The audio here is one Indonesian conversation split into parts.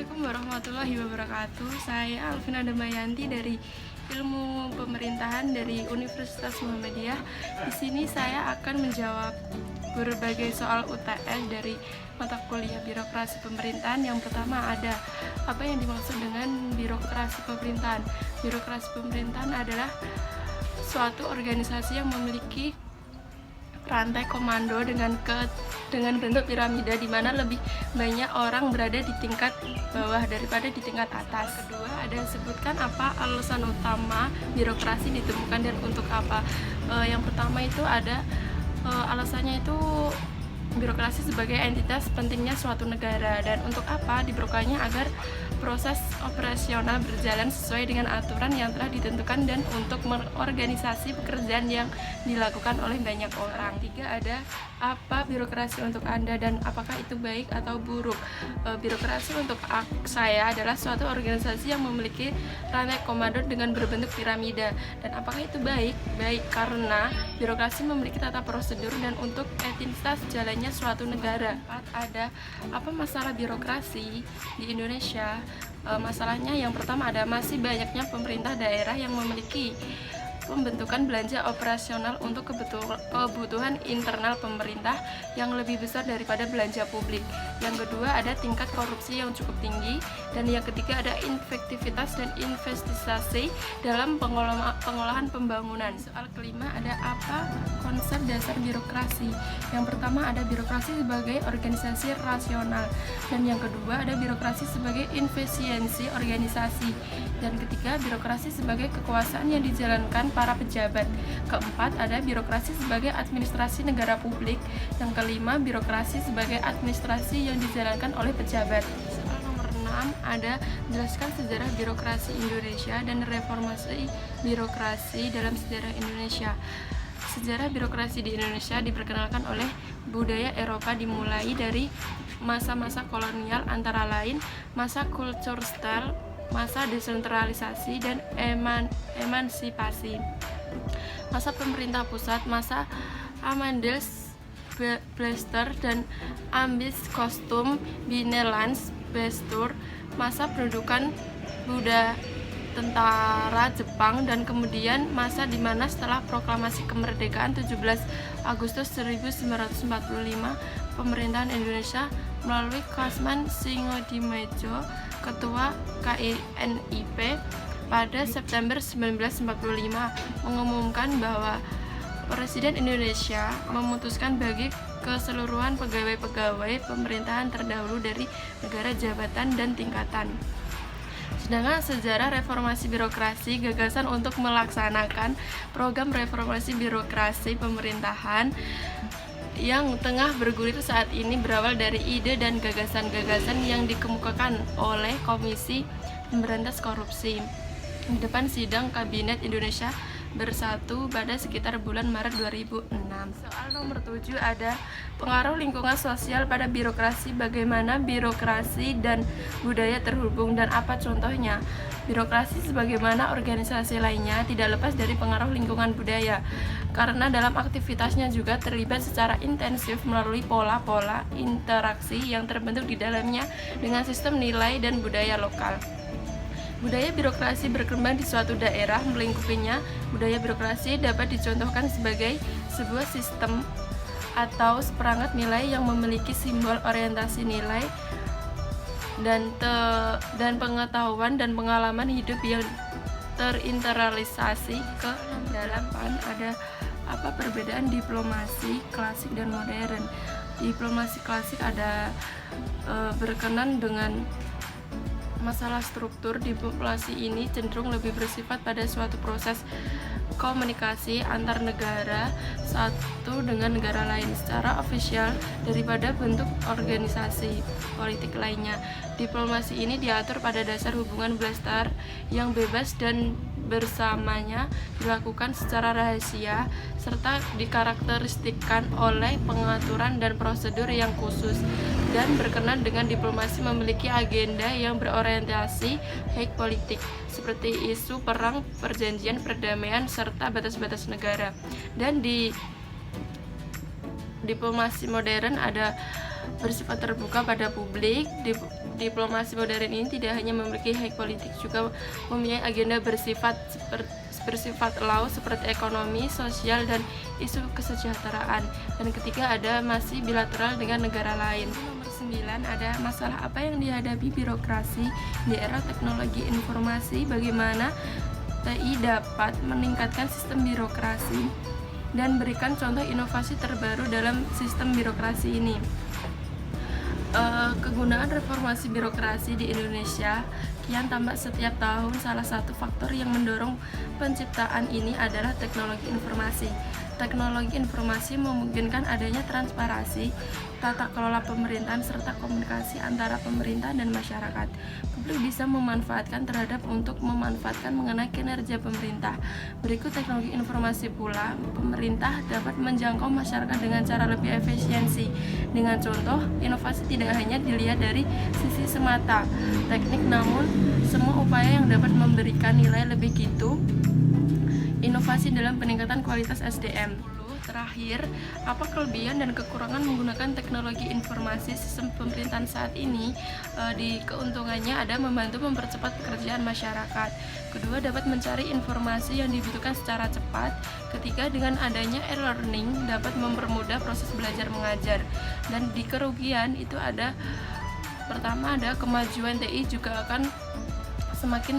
Assalamualaikum warahmatullahi wabarakatuh. Saya Alvina Damayanti dari Ilmu Pemerintahan dari Universitas Muhammadiyah. Di sini saya akan menjawab berbagai soal UTS dari mata kuliah Birokrasi Pemerintahan. Yang pertama ada apa yang dimaksud dengan birokrasi pemerintahan. Birokrasi pemerintahan adalah suatu organisasi yang memiliki rantai komando dengan bentuk piramida, di mana lebih banyak orang berada di tingkat bawah daripada di tingkat atas. Kedua, ada sebutkan apa alasan utama birokrasi ditemukan dan untuk apa. Yang pertama itu ada alasannya itu birokrasi sebagai entitas pentingnya suatu negara, dan untuk apa dibukanya agar proses operasional berjalan sesuai dengan aturan yang telah ditentukan dan untuk mengorganisasi pekerjaan yang dilakukan oleh banyak orang. Tiga, ada apa birokrasi untuk Anda dan apakah itu baik atau buruk. Birokrasi untuk saya adalah suatu organisasi yang memiliki rantai komando dengan berbentuk piramida. Dan apakah itu baik? Baik, karena birokrasi memiliki tata prosedur dan untuk entitas jalannya suatu negara. Ada apa masalah birokrasi di Indonesia? Masalahnya yang pertama ada masih banyaknya pemerintah daerah yang memiliki pembentukan belanja operasional untuk kebutuhan internal pemerintah yang lebih besar daripada belanja publik. Yang kedua ada tingkat korupsi yang cukup tinggi, dan yang ketiga ada efektivitas dan investasi dalam pengolahan pembangunan. Soal kelima ada apa konsep dasar birokrasi. Yang pertama ada birokrasi sebagai organisasi rasional, dan yang kedua ada birokrasi sebagai efisiensi organisasi, dan ketiga birokrasi sebagai kekuasaan yang dijalankan para pejabat. Keempat ada birokrasi sebagai administrasi negara publik. Yang kelima birokrasi sebagai administrasi yang dijalankan oleh pejabat. Soal nomor 6 ada jelaskan sejarah birokrasi Indonesia dan reformasi birokrasi dalam sejarah Indonesia. Sejarah birokrasi di Indonesia diperkenalkan oleh budaya Eropa dimulai dari masa-masa kolonial, antara lain masa culture style, masa desentralisasi dan emansipasi, masa pemerintah pusat, masa Amandels Blaster dan Ambis Kostum Binelands Bestur, masa pendudukan Buddha tentara Jepang, dan kemudian masa di mana setelah proklamasi kemerdekaan 17 Agustus 1945 pemerintahan Indonesia melalui Kasman Singodimedjo, ketua KINIP, pada September 1945 mengumumkan bahwa Presiden Indonesia memutuskan bagi keseluruhan pegawai-pegawai pemerintahan terdahulu dari negara, jabatan, dan tingkatan. Sedangkan sejarah reformasi birokrasi, gagasan untuk melaksanakan program reformasi birokrasi pemerintahan yang tengah bergulir saat ini berawal dari ide dan gagasan-gagasan yang dikemukakan oleh Komisi Pemberantas Korupsi di depan sidang Kabinet Indonesia Bersatu pada sekitar bulan Maret 2006. Soal nomor 7 ada pengaruh lingkungan sosial pada birokrasi, bagaimana birokrasi dan budaya terhubung dan apa contohnya. Birokrasi sebagaimana organisasi lainnya tidak lepas dari pengaruh lingkungan budaya, karena dalam aktivitasnya juga terlibat secara intensif melalui pola-pola interaksi yang terbentuk di dalamnya dengan sistem nilai dan budaya lokal. Budaya birokrasi berkembang di suatu daerah melingkupinya. Budaya birokrasi dapat dicontohkan sebagai sebuah sistem atau seperangkat nilai yang memiliki simbol orientasi nilai dan pengetahuan dan pengalaman hidup yang terinternalisasi ke dalam Ada apa perbedaan diplomasi klasik dan modern. Diplomasi klasik ada berkenan dengan masalah struktur. Diplomasi ini cenderung lebih bersifat pada suatu proses komunikasi antar negara satu dengan negara lain secara ofisial daripada bentuk organisasi politik lainnya. Diplomasi ini diatur pada dasar hubungan bilateral yang bebas dan bersamanya dilakukan secara rahasia serta dikarakteristikkan oleh pengaturan dan prosedur yang khusus, dan berkenan dengan diplomasi memiliki agenda yang berorientasi hak politik seperti isu perang, perjanjian perdamaian, serta batas-batas negara. Dan di diplomasi modern ada bersifat terbuka pada publik. Diplomasi modern ini tidak hanya memiliki hak politik, juga mempunyai agenda bersifat laut seperti ekonomi, sosial, dan isu kesejahteraan. Dan ketiga, ada masih bilateral dengan negara lain. Nomor 9, ada masalah apa yang dihadapi birokrasi di era teknologi informasi, bagaimana TI dapat meningkatkan sistem birokrasi dan berikan contoh inovasi terbaru dalam sistem birokrasi ini. Kegunaan reformasi birokrasi di Indonesia kian tambah setiap tahun. Salah satu faktor yang mendorong penciptaan ini adalah teknologi informasi. Teknologi informasi memungkinkan adanya transparansi, tata kelola pemerintahan, serta komunikasi antara pemerintah dan masyarakat. Publik bisa memanfaatkan untuk memanfaatkan mengenai kinerja pemerintah. Berikut teknologi informasi pula, pemerintah dapat menjangkau masyarakat dengan cara lebih efisiensi. Dengan contoh, inovasi tidak hanya dilihat dari sisi semata teknik, namun semua upaya yang dapat memberikan nilai lebih gitu. Inovasi dalam peningkatan kualitas SDM. Terakhir, apa kelebihan dan kekurangan menggunakan teknologi informasi sistem pemerintahan saat ini? Di keuntungannya ada membantu mempercepat pekerjaan masyarakat. Kedua, dapat mencari informasi yang dibutuhkan secara cepat. Ketiga, dengan adanya e-learning dapat mempermudah proses belajar mengajar. Dan di kerugian itu ada, pertama, ada kemajuan TI juga akan semakin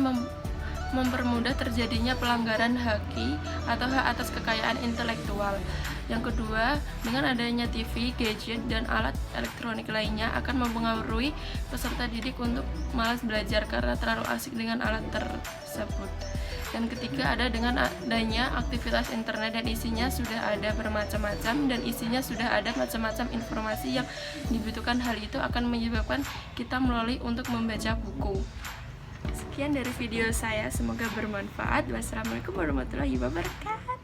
mempermudah terjadinya pelanggaran haki atau hak atas kekayaan intelektual. Yang kedua, dengan adanya TV, gadget, dan alat elektronik lainnya akan mempengaruhi peserta didik untuk malas belajar karena terlalu asik dengan alat tersebut. Dan ketiga, ada dengan adanya aktivitas internet dan isinya sudah ada bermacam-macam dan isinya sudah ada macam-macam informasi yang dibutuhkan. Hal itu akan menyebabkan kita melalui untuk membaca buku. Sekian dari video saya, semoga bermanfaat. Wassalamualaikum warahmatullahi wabarakatuh.